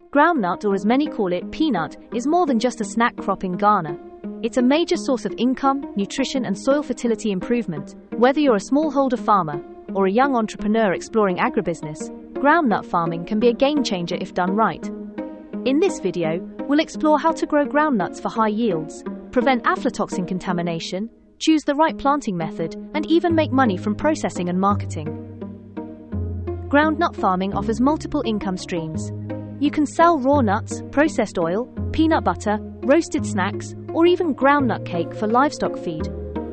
Groundnut, or as many call it, peanut, is more than just a snack crop in Ghana. It's a major source of income, nutrition, and soil fertility improvement. Whether you're a smallholder farmer or a young entrepreneur exploring agribusiness, groundnut farming can be a game changer if done right. In this video, we'll explore how to grow groundnuts for high yields, prevent aflatoxin contamination, choose the right planting method, and even make money from processing and marketing. Groundnut farming offers multiple income streams. You can sell raw nuts, processed oil, peanut butter, roasted snacks, or even groundnut cake for livestock feed.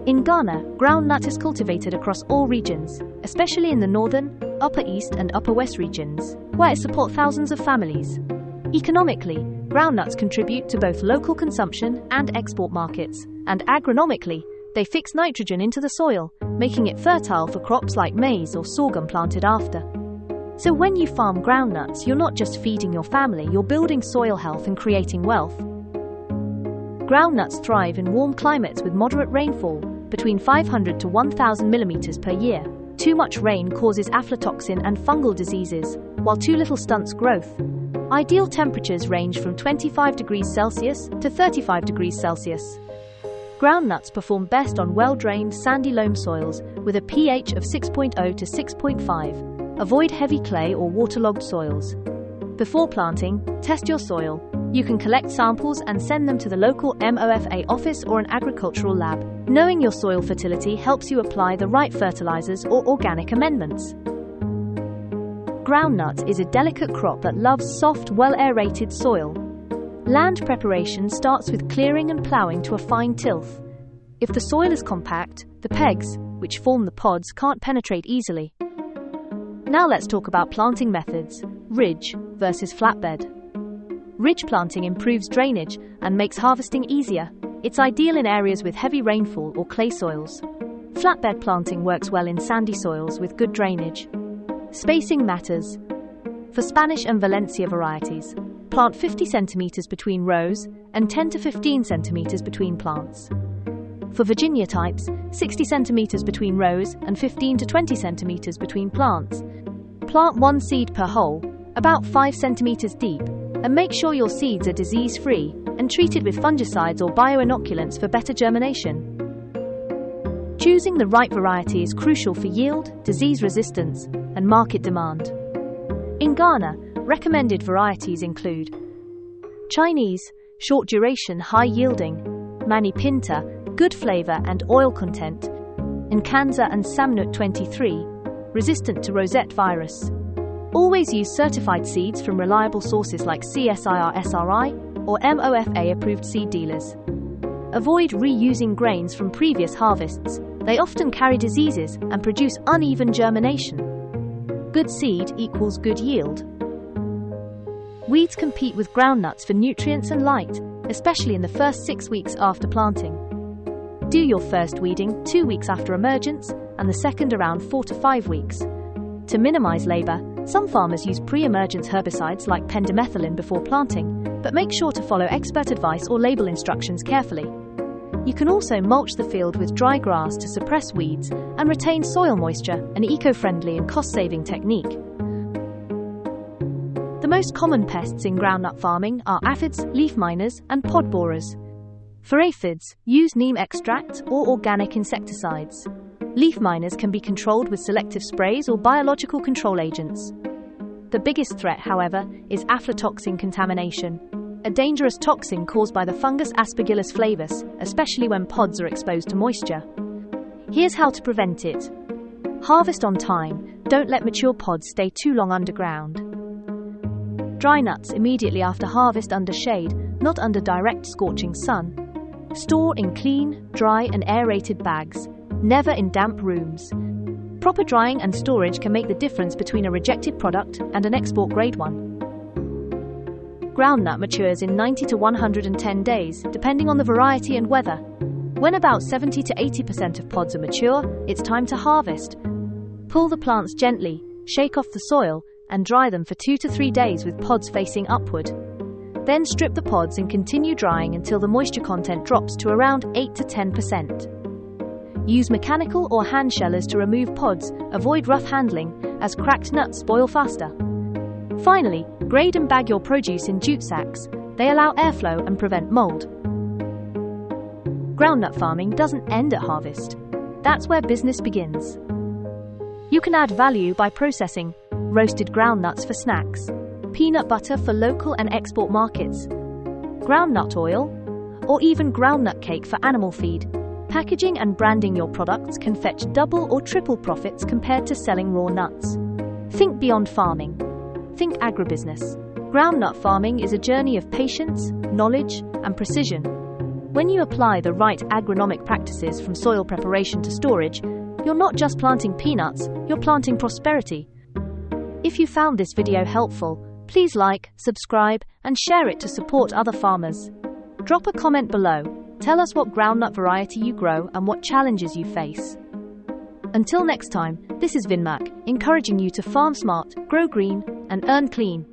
In Ghana, groundnut is cultivated across all regions, especially in the northern, upper east, and upper west regions, where it supports thousands of families. Economically, groundnuts contribute to both local consumption and export markets, and agronomically, they fix nitrogen into the soil, making it fertile for crops like maize or sorghum planted after. So when you farm groundnuts, you're not just feeding your family, you're building soil health and creating wealth. Groundnuts thrive in warm climates with moderate rainfall, between 500 to 1,000 millimeters per year. Too much rain causes aflatoxin and fungal diseases, while too little stunts growth. Ideal temperatures range from 25 degrees Celsius to 35 degrees Celsius. Groundnuts perform best on well-drained, sandy loam soils with a pH of 6.0 to 6.5. Avoid heavy clay or waterlogged soils. Before planting, test your soil. You can collect samples and send them to the local MOFA office or an agricultural lab. Knowing your soil fertility helps you apply the right fertilizers or organic amendments. Groundnut is a delicate crop that loves soft, well-aerated soil. Land preparation starts with clearing and plowing to a fine tilth. If the soil is compact, the pegs, which form the pods, can't penetrate easily. Now let's talk about planting methods, ridge versus flatbed. Ridge planting improves drainage and makes harvesting easier. It's ideal in areas with heavy rainfall or clay soils. Flatbed planting works well in sandy soils with good drainage. Spacing matters. For Spanish and Valencia varieties, plant 50 centimeters between rows and 10 to 15 centimeters between plants. For Virginia types, 60 centimeters between rows and 15 to 20 centimeters between plants. Plant one seed per hole, about 5 centimeters deep, and make sure your seeds are disease-free and treated with fungicides or bioinoculants for better germination. Choosing the right variety is crucial for yield, disease resistance, and market demand. In Ghana, recommended varieties include Chinese, short duration, high yielding, Mani Pinta, good flavor and oil content, and Kanza and Samnut 23, resistant to rosette virus. Always use certified seeds from reliable sources like CSIR/SRI or MOFA approved seed dealers. Avoid reusing grains from previous harvests. They often carry diseases and produce uneven germination. Good seed equals good yield. Weeds compete with groundnuts for nutrients and light, especially in the first 6 weeks after planting. Do your first weeding 2 weeks after emergence and the second around 4 to 5 weeks. To minimize labor, some farmers use pre-emergence herbicides like pendimethalin before planting, but make sure to follow expert advice or label instructions carefully. You can also mulch the field with dry grass to suppress weeds and retain soil moisture, an eco-friendly and cost-saving technique. The most common pests in groundnut farming are aphids, leaf miners, and pod borers. For aphids, use neem extract or organic insecticides. Leaf miners can be controlled with selective sprays or biological control agents. The biggest threat, however, is aflatoxin contamination, a dangerous toxin caused by the fungus Aspergillus flavus, especially when pods are exposed to moisture. Here's how to prevent it. Harvest on time. Don't let mature pods stay too long underground. Dry nuts immediately after harvest under shade, not under direct scorching sun. Store in clean, dry, and aerated bags, never in damp rooms. Proper drying and storage can make the difference between a rejected product and an export-grade one. Groundnut matures in 90 to 110 days, depending on the variety and weather. When about 70 to 80% of pods are mature, it's time to harvest. Pull the plants gently, shake off the soil, and dry them for 2 to 3 days with pods facing upward. Then strip the pods and continue drying until the moisture content drops to around 8 to 10%. Use mechanical or hand shellers to remove pods. Avoid rough handling, as cracked nuts spoil faster. Finally, Grade and bag your produce in jute sacks. They allow airflow and prevent mold. Groundnut farming doesn't end at harvest. That's where business begins. You can add value by processing roasted groundnuts for snacks, peanut butter for local and export markets, groundnut oil, or even groundnut cake for animal feed. Packaging and branding your products can fetch double or triple profits compared to selling raw nuts. Think beyond farming. Think agribusiness. Groundnut farming is a journey of patience, knowledge, and precision. When you apply the right agronomic practices from soil preparation to storage, you're not just planting peanuts, you're planting prosperity. If you found this video helpful, please like, subscribe, and share it to support other farmers. Drop a comment below. Tell us what groundnut variety you grow and what challenges you face. Until next time, this is Vinmak, encouraging you to farm smart, grow green, and earn clean.